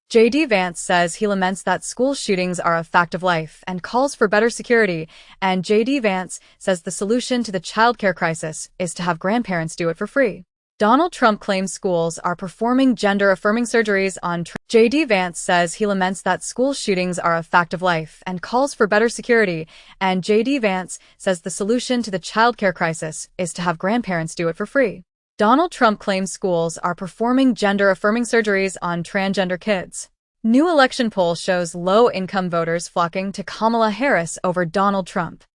J.D. Vance says he laments that school shootings are a fact of life and calls for better security, and J.D. Vance says the solution to the childcare crisis is to have grandparents do it for free. Donald Trump claims schools are performing gender-affirming surgeries on J.D. Vance says he laments that school shootings are a fact of life and calls for better security, and J.D. Vance says the solution to the childcare crisis is to have grandparents do it for free. Donald Trump claims schools are performing gender-affirming surgeries on transgender kids. New election poll shows low-income voters flocking to Kamala Harris over Donald Trump.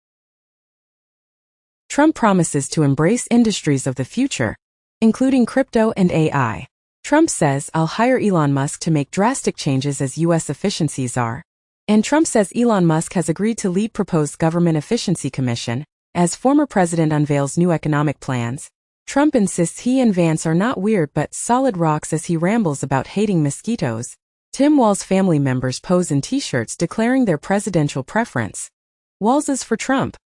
Trump promises to embrace industries of the future, including crypto and AI. Trump says, "I'll hire Elon Musk to make drastic changes as U.S. efficiencies are." And Trump says Elon Musk has agreed to lead proposed government efficiency commission. As former president unveils new economic plans, Trump insists he and Vance are not weird but solid rocks as he rambles about hating mosquitoes. Tim Walz family members pose in t-shirts declaring their presidential preference. Walz is for Trump.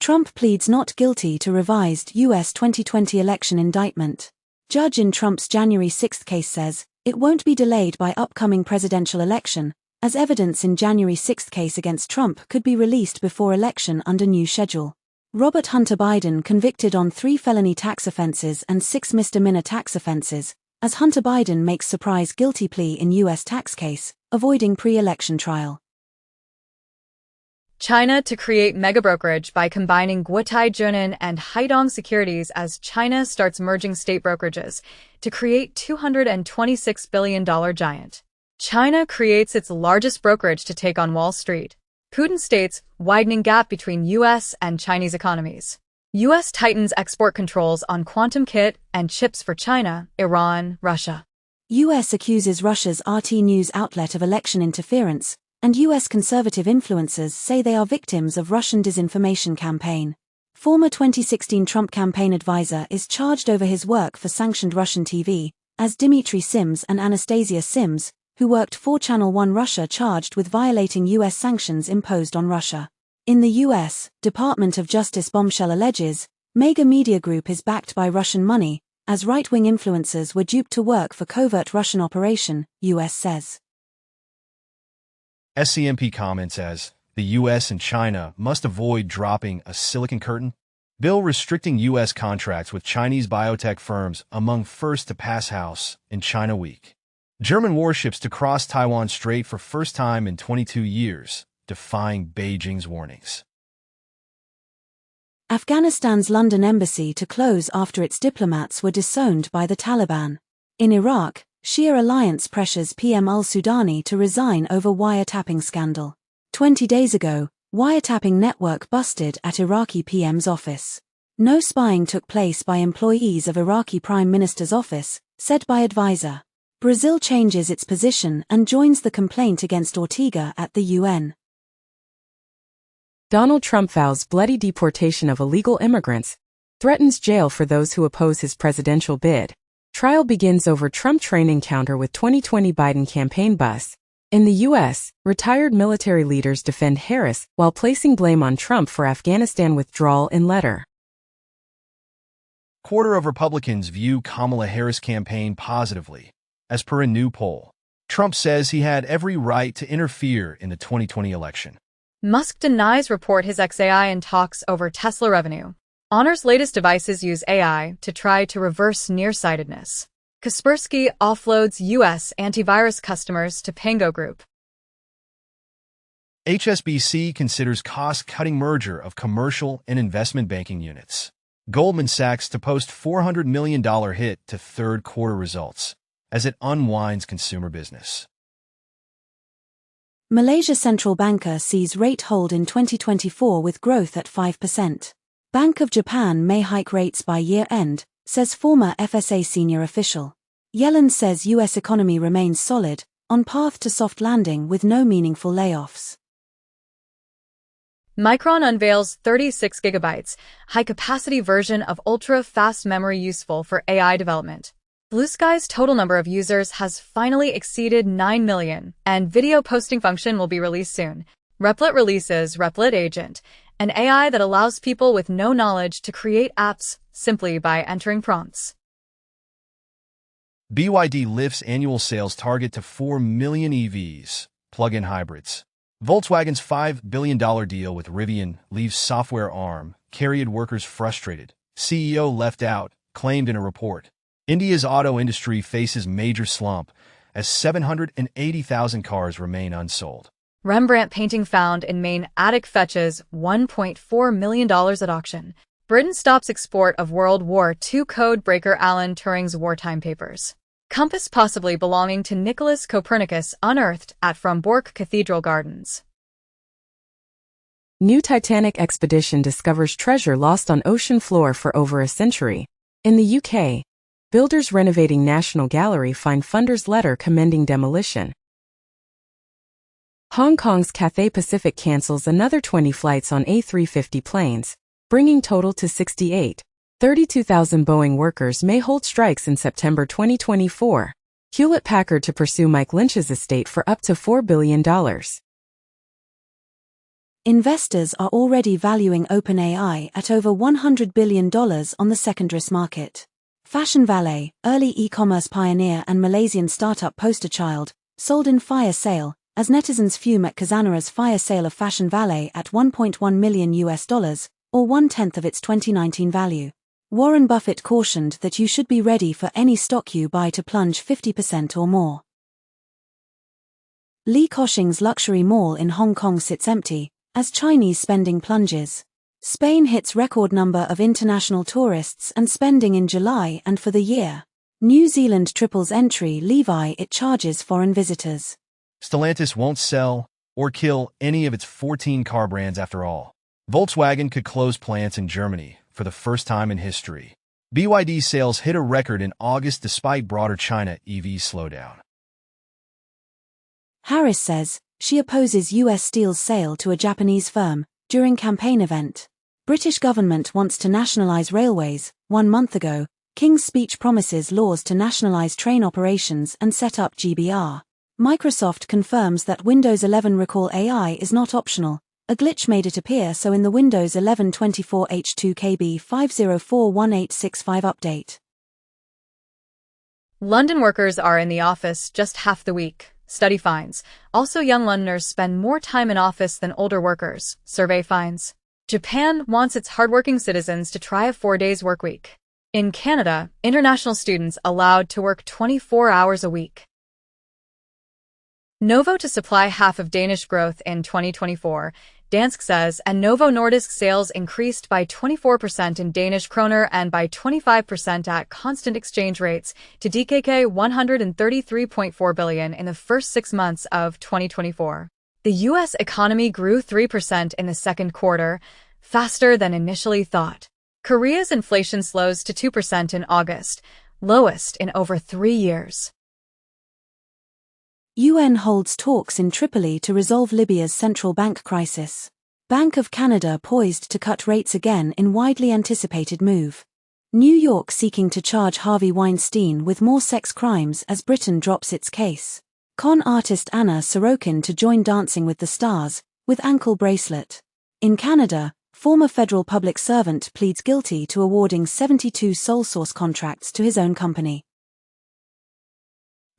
Trump pleads not guilty to revised U.S. 2020 election indictment. Judge in Trump's January 6 case says it won't be delayed by upcoming presidential election, as evidence in January 6 case against Trump could be released before election under new schedule. Robert Hunter Biden convicted on 3 felony tax offenses and 6 misdemeanor tax offenses, as Hunter Biden makes surprise guilty plea in U.S. tax case, avoiding pre-election trial. China to create mega brokerage by combining Guotai Junan and Haidong Securities as China starts merging state brokerages to create $226 billion giant. China creates its largest brokerage to take on Wall Street. Putin states widening gap between U.S. and Chinese economies. U.S. tightens export controls on quantum kit and chips for China, Iran, Russia. U.S. accuses Russia's RT news outlet of election interference, and U.S. conservative influencers say they are victims of Russian disinformation campaign. Former 2016 Trump campaign advisor is charged over his work for sanctioned Russian TV, as Dmitry Sims and Anastasia Sims, who worked for Channel One Russia, charged with violating U.S. sanctions imposed on Russia. In the U.S., Department of Justice bombshell alleges, Mega Media Group is backed by Russian money, as right-wing influencers were duped to work for covert Russian operation, U.S. says. SCMP comments as, the U.S. and China must avoid dropping a silicon curtain. Bill restricting U.S. contracts with Chinese biotech firms among first to pass House in China week. German warships to cross Taiwan Strait for first time in 22 years, defying Beijing's warnings. Afghanistan's London embassy to close after its diplomats were disowned by the Taliban. In Iraq, Shia alliance pressures PM al-Sudani to resign over wiretapping scandal. 20 days ago, wiretapping network busted at Iraqi PM's office. No spying took place by employees of Iraqi Prime Minister's office, said by advisor. Brazil changes its position and joins the complaint against Ortega at the UN. Donald Trump vows bloody deportation of illegal immigrants, threatens jail for those who oppose his presidential bid. Trial begins over Trump train encounter with 2020 Biden campaign bus. In the U.S., retired military leaders defend Harris while placing blame on Trump for Afghanistan withdrawal in letter. Quarter of Republicans view Kamala Harris' campaign positively. As per a new poll, Trump says he had every right to interfere in the 2020 election. Musk denies report his XAI in talks over Tesla revenue. Honor's latest devices use AI to try to reverse nearsightedness. Kaspersky offloads U.S. antivirus customers to Pango Group. HSBC considers cost-cutting merger of commercial and investment banking units. Goldman Sachs to post $400 million hit to third quarter results as it unwinds consumer business. Malaysia central banker sees rate hold in 2024 with growth at 5%. Bank of Japan may hike rates by year-end, says former FSA senior official. Yellen says U.S. economy remains solid, on path to soft landing with no meaningful layoffs. Micron unveils 36 gigabytes, high-capacity version of ultra-fast memory useful for AI development. Blue Sky's total number of users has finally exceeded 9 million, and video posting function will be released soon. Replit releases Replit Agent, an AI that allows people with no knowledge to create apps simply by entering prompts. BYD lifts annual sales target to 4 million EVs, plug-in hybrids. Volkswagen's $5 billion deal with Rivian leaves software arm, carried workers frustrated. CEO left out, claimed in a report. India's auto industry faces major slump as 780,000 cars remain unsold. Rembrandt painting found in Maine attic fetches $1.4 million at auction. Britain stops export of World War II code breaker Alan Turing's wartime papers. Compass possibly belonging to Nicholas Copernicus unearthed at Frombork Cathedral Gardens. New Titanic expedition discovers treasure lost on ocean floor for over a century. In the UK, builders renovating National Gallery find funders' letter commending demolition. Hong Kong's Cathay Pacific cancels another 20 flights on A350 planes, bringing total to 68. 32,000 Boeing workers may hold strikes in September 2024. Hewlett-Packard to pursue Mike Lynch's estate for up to $4 billion. Investors are already valuing OpenAI at over $100 billion on the secondaries market. Fashion Valet, early e-commerce pioneer and Malaysian startup poster child, sold in fire sale, as netizens fume at Khazanah's fire sale of Fashion Valet at $1.1 million, or 1/10 of its 2019 value. Warren Buffett cautioned that you should be ready for any stock you buy to plunge 50% or more. Li Ka-shing's luxury mall in Hong Kong sits empty, as Chinese spending plunges. Spain hits record number of international tourists and spending in July and for the year. New Zealand triples entry levy it charges foreign visitors. Stellantis won't sell or kill any of its 14 car brands after all. Volkswagen could close plants in Germany for the first time in history. BYD sales hit a record in August despite broader China EV slowdown. Harris says she opposes U.S. Steel's sale to a Japanese firm during campaign event. British government wants to nationalize railways. 1 month ago, King's speech promises laws to nationalize train operations and set up GBR. Microsoft confirms that Windows 11 Recall AI is not optional. A glitch made it appear so in the Windows 11 24H2KB 5041865 update. London workers are in the office just half the week, study finds. Also, young Londoners spend more time in office than older workers, survey finds. Japan wants its hardworking citizens to try a 4-day workweek. In Canada, international students allowed to work 24 hours a week. Novo to supply half of Danish growth in 2024, Dansk says, and Novo Nordisk sales increased by 24% in Danish kroner and by 25% at constant exchange rates to DKK 133.4 billion in the first 6 months of 2024. The U.S. economy grew 3% in the second quarter, faster than initially thought. Korea's inflation slows to 2% in August, lowest in over 3 years. UN holds talks in Tripoli to resolve Libya's central bank crisis. Bank of Canada poised to cut rates again in widely anticipated move. New York seeking to charge Harvey Weinstein with more sex crimes as Britain drops its case. Con artist Anna Sorokin to join Dancing with the Stars, with ankle bracelet. In Canada, former federal public servant pleads guilty to awarding 72 sole source contracts to his own company.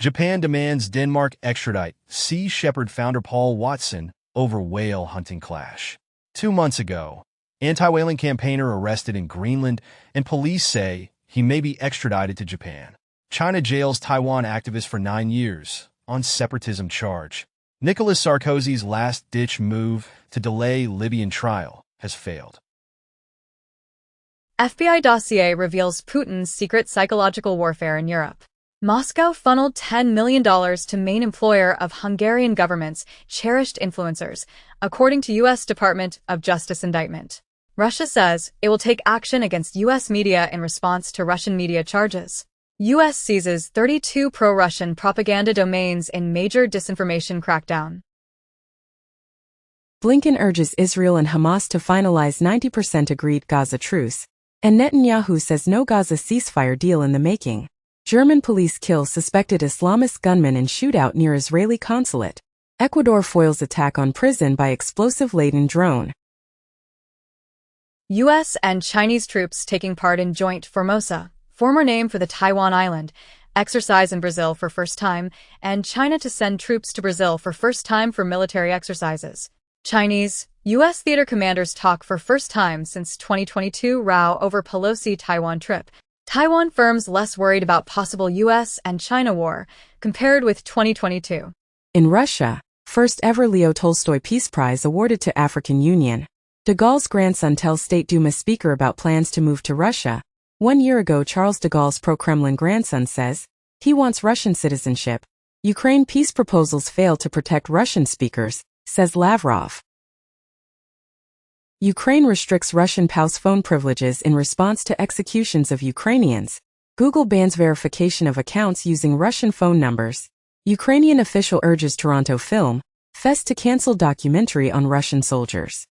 Japan demands Denmark extradite Sea Shepherd founder Paul Watson over whale hunting clash. 2 months ago, anti-whaling campaigner arrested in Greenland, and police say he may be extradited to Japan. China jails Taiwan activist for 9 years on separatism charge. Nicolas Sarkozy's last-ditch move to delay Libyan trial has failed. FBI dossier reveals Putin's secret psychological warfare in Europe. Moscow funneled $10 million to main employer of Hungarian government's cherished influencers, according to U.S. Department of Justice indictment. Russia says it will take action against U.S. media in response to Russian media charges. U.S. seizes 32 pro-Russian propaganda domains in major disinformation crackdown. Blinken urges Israel and Hamas to finalize 90% agreed Gaza truce, and Netanyahu says no Gaza ceasefire deal in the making. German police kill suspected Islamist gunman in shootout near Israeli consulate. Ecuador foils attack on prison by explosive-laden drone. U.S. and Chinese troops taking part in Joint Formosa, former name for the Taiwan island, exercise in Brazil for first time, and China to send troops to Brazil for first time for military exercises. Chinese, U.S. theater commanders talk for first time since 2022 row over Pelosi-Taiwan trip. Taiwan firms less worried about possible U.S. and China war, compared with 2022. In Russia, first ever Leo Tolstoy Peace Prize awarded to African Union. De Gaulle's grandson tells State Duma speaker about plans to move to Russia. 1 year ago, Charles de Gaulle's pro-Kremlin grandson says he wants Russian citizenship. Ukraine peace proposals fail to protect Russian speakers, says Lavrov. Ukraine restricts Russian POW's phone privileges in response to executions of Ukrainians. Google bans verification of accounts using Russian phone numbers. Ukrainian official urges Toronto Film Fest to cancel documentary on Russian soldiers.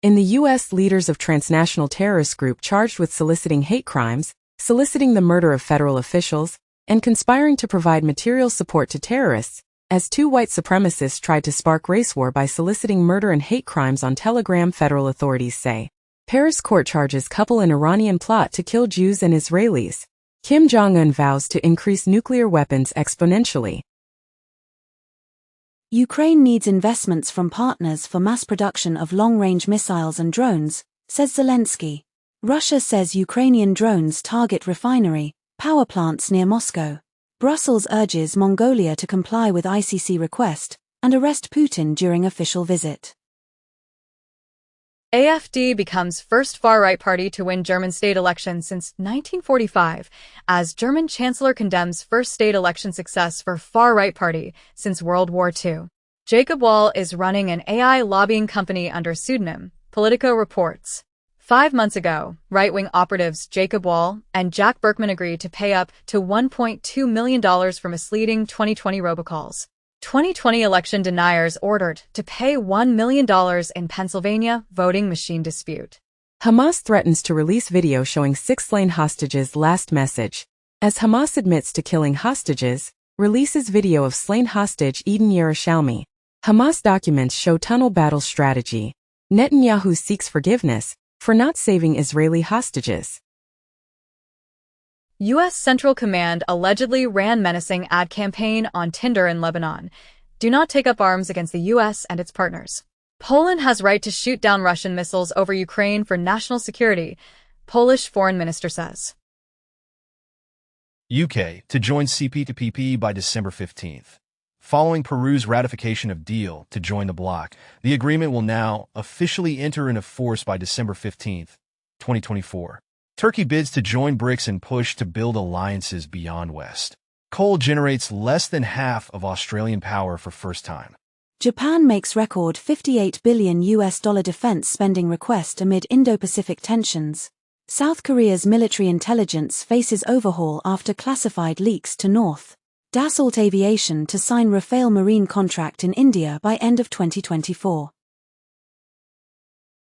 In the U.S., leaders of transnational terrorist group charged with soliciting hate crimes, soliciting the murder of federal officials, and conspiring to provide material support to terrorists, as two white supremacists tried to spark race war by soliciting murder and hate crimes on Telegram, federal authorities say. Paris court charges couple in Iranian plot to kill Jews and Israelis. Kim Jong-un vows to increase nuclear weapons exponentially. Ukraine needs investments from partners for mass production of long-range missiles and drones, says Zelensky. Russia says Ukrainian drones target refinery, power plants near Moscow. Brussels urges Mongolia to comply with ICC request and arrest Putin during official visit. AfD becomes first far-right party to win German state election since 1945, as German chancellor condemns first state election success for far-right party since World War II. Jacob Wall is running an AI lobbying company under pseudonym, Politico reports. 5 months ago, right-wing operatives Jacob Wall and Jack Berkman agreed to pay up to $1.2 million for misleading 2020 robocalls. 2020 election deniers ordered to pay $1 million in Pennsylvania voting machine dispute. Hamas threatens to release video showing 6 slain hostages' last message. As Hamas admits to killing hostages, releases video of slain hostage Eden Yerushalmi. Hamas documents show tunnel battle strategy. Netanyahu seeks forgiveness for not saving Israeli hostages. U.S. Central Command allegedly ran menacing ad campaign on Tinder in Lebanon. Do not take up arms against the U.S. and its partners. Poland has right to shoot down Russian missiles over Ukraine for national security, Polish foreign minister says. UK to join CPTPP by December 15th. Following Peru's ratification of deal to join the bloc, the agreement will now officially enter into force by December 15th, 2024. Turkey bids to join BRICS and push to build alliances beyond West. Coal generates less than half of Australian power for first time. Japan makes record $58 billion defense spending request amid Indo-Pacific tensions. South Korea's military intelligence faces overhaul after classified leaks to North. Dassault Aviation to sign Rafale Marine contract in India by end of 2024.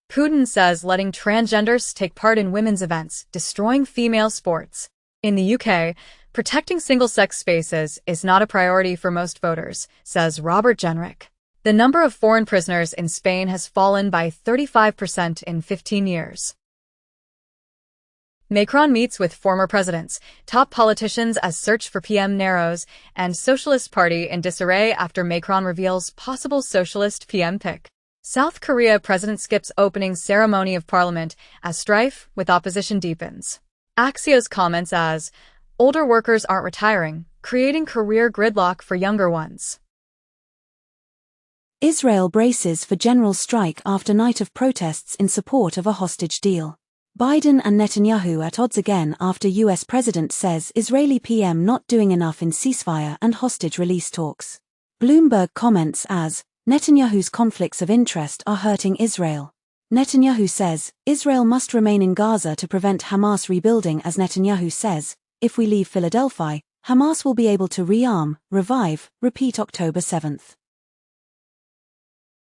Putin says letting transgenders take part in women's events, destroying female sports. In the UK, protecting single-sex spaces is not a priority for most voters, says Robert Jenrick. The number of foreign prisoners in Spain has fallen by 35% in 15 years. Macron meets with former presidents, top politicians as search for PM narrows, and Socialist Party in disarray after Macron reveals possible socialist PM pick. South Korea president skips opening ceremony of parliament as strife with opposition deepens. Axios comments as, older workers aren't retiring, creating career gridlock for younger ones. Israel braces for general strike after night of protests in support of a hostage deal. Biden and Netanyahu at odds again after U.S. president says Israeli PM not doing enough in ceasefire and hostage release talks. Bloomberg comments as, Netanyahu's conflicts of interest are hurting Israel. Netanyahu says, Israel must remain in Gaza to prevent Hamas rebuilding as Netanyahu says, if we leave Philadelphia, Hamas will be able to rearm, revive, repeat October 7th.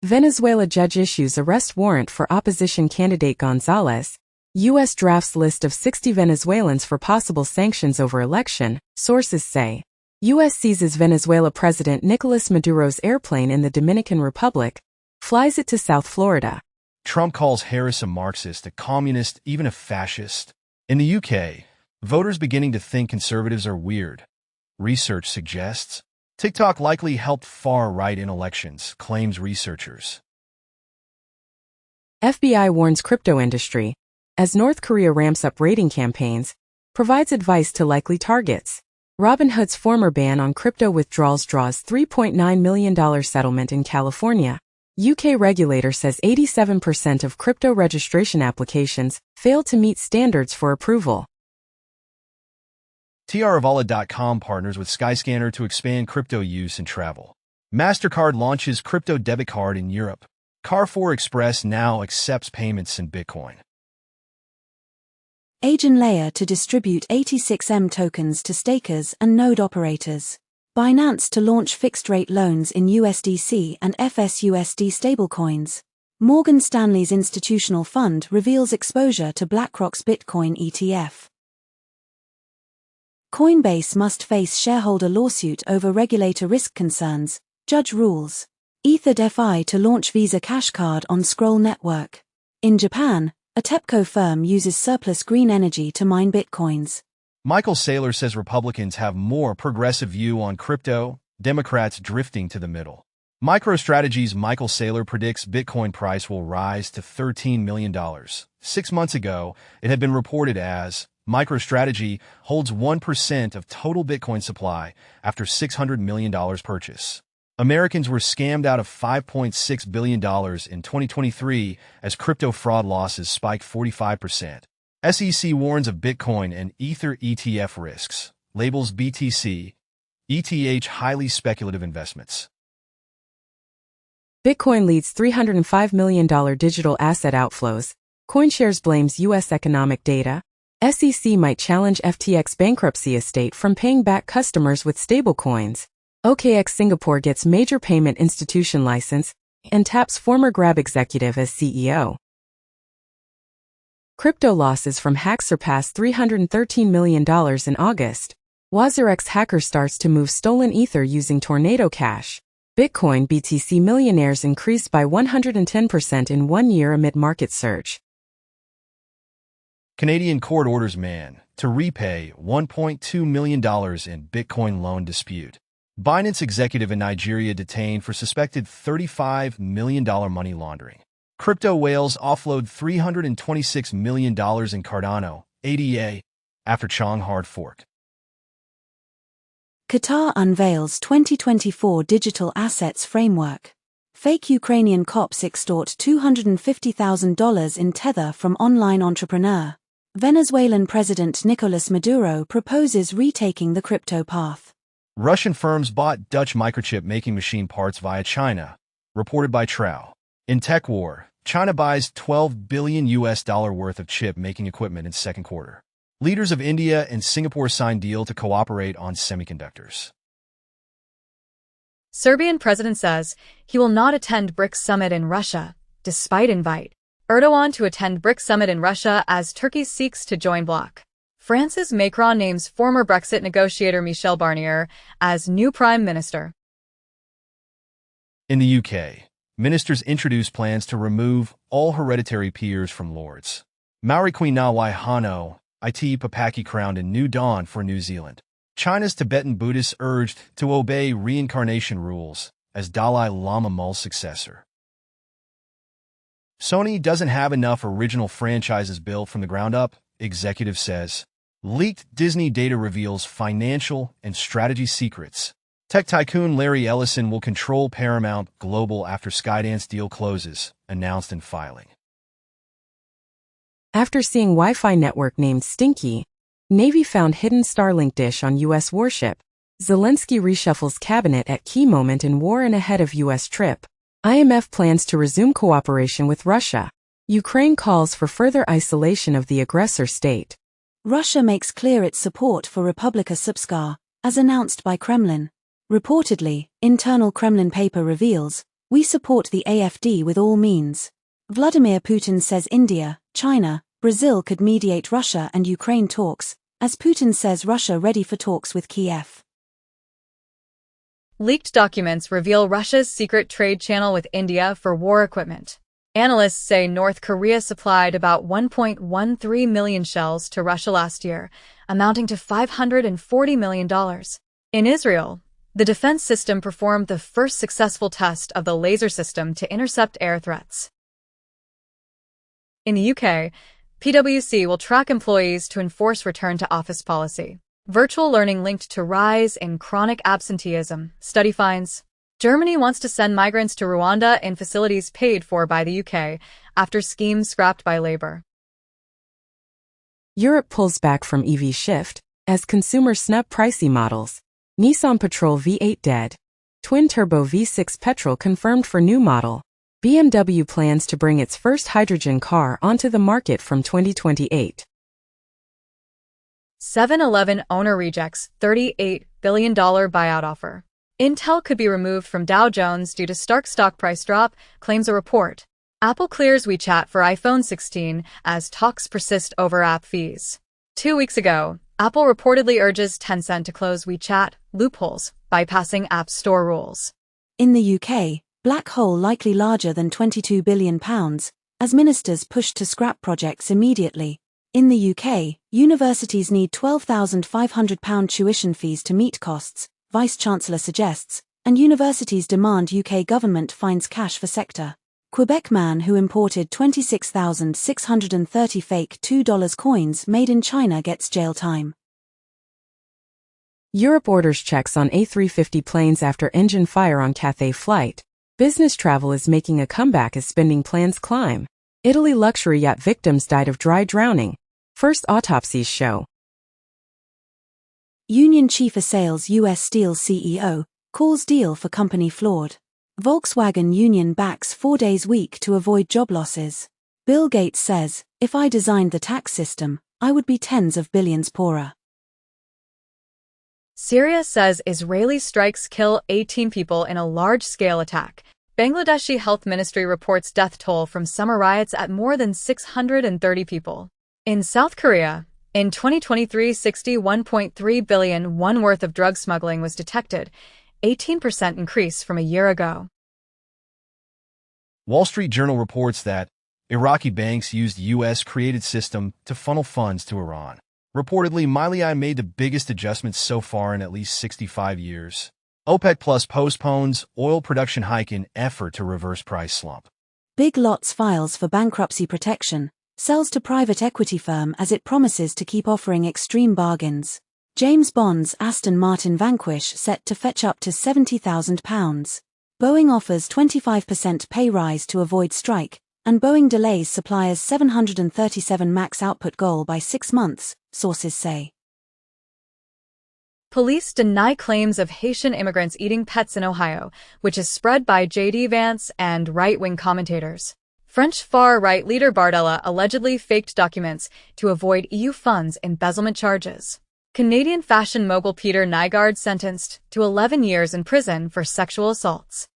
Venezuela judge issues arrest warrant for opposition candidate Gonzalez. U.S. drafts list of 60 Venezuelans for possible sanctions over election, sources say. U.S. seizes Venezuela President Nicolas Maduro's airplane in the Dominican Republic, flies it to South Florida. Trump calls Harris a Marxist, a communist, even a fascist. In the UK, Voters beginning to think conservatives are weird. Research suggests TikTok likely helped far-right in elections, claims researchers. FBI warns crypto industry as North Korea ramps up raiding campaigns, provides advice to likely targets. Robinhood's former ban on crypto withdrawals draws $3.9 million settlement in California. UK regulator says 87% of crypto registration applications fail to meet standards for approval. TRAvala.com partners with Skyscanner to expand crypto use in travel. MasterCard launches crypto debit card in Europe. Carrefour Express now accepts payments in Bitcoin. Agent Layer to distribute 86M tokens to stakers and node operators. Binance to launch fixed-rate loans in USDC and FSUSD stablecoins. Morgan Stanley's institutional fund reveals exposure to BlackRock's Bitcoin ETF. Coinbase must face shareholder lawsuit over regulator risk concerns, judge rules. Ether.fi to launch Visa Cash Card on Scroll Network. In Japan, a TEPCO firm uses surplus green energy to mine bitcoins. Michael Saylor says Republicans have more progressive view on crypto, Democrats drifting to the middle. MicroStrategy's Michael Saylor predicts Bitcoin price will rise to $13 million. 6 months ago, it had been reported as MicroStrategy holds 1% of total Bitcoin supply after $600 million purchase. Americans were scammed out of $5.6 billion in 2023 as crypto fraud losses spiked 45%. SEC warns of Bitcoin and Ether ETF risks, labels BTC, ETH highly speculative investments. Bitcoin leads $305 million digital asset outflows. CoinShares blames U.S. economic data. SEC might challenge FTX bankruptcy estate from paying back customers with stablecoins. OKX Singapore gets major payment institution license and taps former Grab executive as CEO. Crypto losses from hacks surpass $313 million in August. WazirX hacker starts to move stolen Ether using Tornado Cash. Bitcoin BTC millionaires increased by 110% in 1 year amid market surge. Canadian court orders man to repay $1.2 million in Bitcoin loan dispute. Binance executive in Nigeria detained for suspected $35 million money laundering. Crypto whales offload $326 million in Cardano, ADA, after Chong hard fork. Qatar unveils 2024 Digital Assets Framework. Fake Ukrainian cops extort $250,000 in tether from online entrepreneur. Venezuelan President Nicolas Maduro proposes retaking the crypto path. Russian firms bought Dutch microchip-making machine parts via China, reported by Trow. In tech war, China buys $12 billion worth of chip-making equipment in second quarter. Leaders of India and Singapore signed deal to cooperate on semiconductors. Serbian president says he will not attend BRICS summit in Russia, despite invite. Erdogan to attend BRICS summit in Russia as Turkey seeks to join bloc. France's Macron names former Brexit negotiator Michel Barnier as new prime minister. In the UK, ministers introduce plans to remove all hereditary peers from Lords. Maori Queen Na Waihano, Iti Papaki crowned in New Dawn for New Zealand. China's Tibetan Buddhists urged to obey reincarnation rules as Dalai Lama Mul's successor. Sony doesn't have enough original franchises built from the ground up, executive says. Leaked Disney data reveals financial and strategy secrets. Tech tycoon Larry Ellison will control Paramount Global after Skydance deal closes, announced in filing. After seeing Wi-Fi network named Stinky, Navy found hidden Starlink dish on U.S. warship. Zelensky reshuffles cabinet at key moment in war and ahead of U.S. trip. IMF plans to resume cooperation with Russia. Ukraine calls for further isolation of the aggressor state. Russia makes clear its support for Republika Srpska, as announced by Kremlin. Reportedly, internal Kremlin paper reveals, we support the AFD with all means. Vladimir Putin says India, China, Brazil could mediate Russia and Ukraine talks, as Putin says Russia ready for talks with Kiev. Leaked documents reveal Russia's secret trade channel with India for war equipment. Analysts say North Korea supplied about 1.13 million shells to Russia last year, amounting to $540 million. In Israel, the defense system performed the first successful test of the laser system to intercept air threats. In the UK, PwC will track employees to enforce return to office policy. Virtual learning linked to rise in chronic absenteeism, study finds. Germany wants to send migrants to Rwanda in facilities paid for by the UK after schemes scrapped by Labour. Europe pulls back from EV shift as consumers snub pricey models. Nissan Patrol V8 dead. Twin-turbo V6 petrol confirmed for new model. BMW plans to bring its first hydrogen car onto the market from 2028. 7-Eleven owner rejects $38 billion buyout offer. Intel could be removed from Dow Jones due to Stark stock price drop, claims a report. Apple clears WeChat for iPhone 16 as talks persist over app fees. 2 weeks ago, Apple reportedly urges Tencent to close WeChat loopholes, bypassing App Store rules. In the UK, black hole likely larger than £22 billion, as ministers pushed to scrap projects immediately. In the UK, universities need £12,500 tuition fees to meet costs, Vice-Chancellor suggests, and universities demand UK government finds cash for sector. Quebec man who imported 26,630 fake $2 coins made in China gets jail time. Europe orders checks on A350 planes after engine fire on Cathay flight. Business travel is making a comeback as spending plans climb. Italy luxury yacht victims died of dry drowning. First autopsies show. Union chief assails U.S. Steel CEO, calls deal for company flawed. Volkswagen union backs 4 days week to avoid job losses. Bill Gates says, if I designed the tax system, I would be tens of billions poorer. Syria says Israeli strikes kill 18 people in a large-scale attack. Bangladeshi Health Ministry reports death toll from summer riots at more than 630 people. In South Korea, in 2023, 61.3 billion won worth of drug smuggling was detected, 18% increase from a year ago. Wall Street Journal reports that Iraqi banks used U.S.-created system to funnel funds to Iran. Reportedly, Milei made the biggest adjustments so far in at least 65 years. OPEC Plus postpones oil production hike in effort to reverse price slump. Big Lots files for bankruptcy protection, sells to private equity firm as it promises to keep offering extreme bargains. James Bond's Aston Martin Vanquish set to fetch up to £70,000. Boeing offers 25% pay rise to avoid strike, and Boeing delays suppliers' 737 MAX output goal by 6 months, sources say. Police deny claims of Haitian immigrants eating pets in Ohio, which is spread by J.D. Vance and right-wing commentators. French far-right leader Bardella allegedly faked documents to avoid EU funds embezzlement charges. Canadian fashion mogul Peter Nygard sentenced to 11 years in prison for sexual assaults.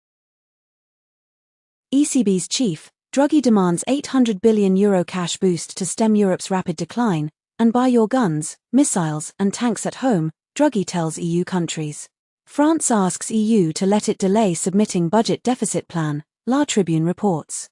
ECB's chief, Draghi demands €800 billion cash boost to stem Europe's rapid decline, and buy your guns, missiles and tanks at home, Draghi tells EU countries. France asks EU to let it delay submitting budget deficit plan, La Tribune reports.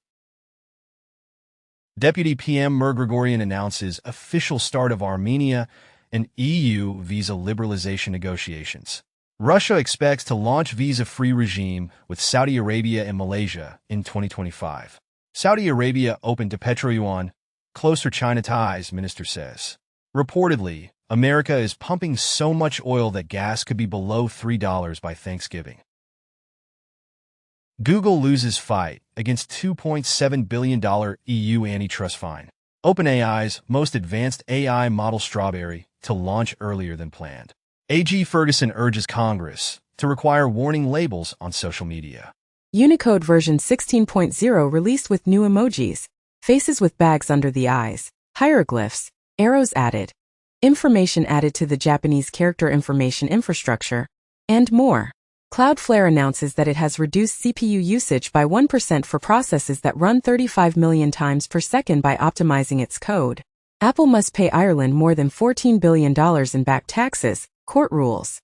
Deputy PM Mir Grigorian announces official start of Armenia and EU visa liberalization negotiations. Russia expects to launch visa-free regime with Saudi Arabia and Malaysia in 2025. Saudi Arabia open to petro-yuan, closer China ties, minister says. Reportedly, America is pumping so much oil that gas could be below $3 by Thanksgiving. Google loses fight against $2.7 billion EU antitrust fine. OpenAI's most advanced AI model Strawberry to launch earlier than planned. AG Ferguson urges Congress to require warning labels on social media. Unicode version 16.0 released with new emojis, faces with bags under the eyes, hieroglyphs, arrows added, information added to the Japanese character information infrastructure, and more. Cloudflare announces that it has reduced CPU usage by 1% for processes that run 35 million times per second by optimizing its code. Apple must pay Ireland more than $14 billion in back taxes, court rules.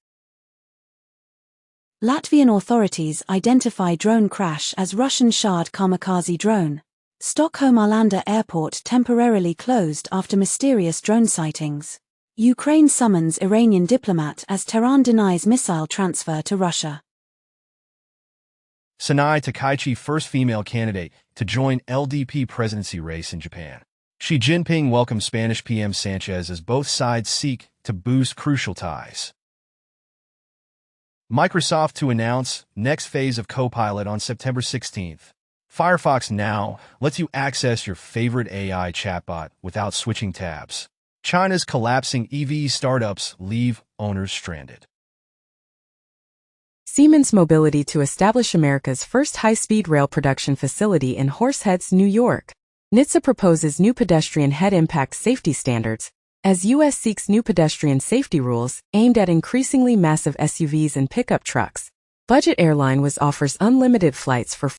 Latvian authorities identify drone crash as Russian Shahd kamikaze drone. Stockholm Arlanda Airport temporarily closed after mysterious drone sightings. Ukraine summons Iranian diplomat as Tehran denies missile transfer to Russia. Sanai Takaichi, first female candidate to join LDP presidency race in Japan. Xi Jinping welcomes Spanish PM Sanchez as both sides seek to boost crucial ties. Microsoft to announce next phase of Copilot on September 16th. Firefox now lets you access your favorite AI chatbot without switching tabs. China's collapsing EV startups leave owners stranded. Siemens Mobility to establish America's first high-speed rail production facility in Horseheads, New York. NHTSA proposes new pedestrian head impact safety standards, as U.S. seeks new pedestrian safety rules aimed at increasingly massive SUVs and pickup trucks. Budget Airline was offers unlimited flights for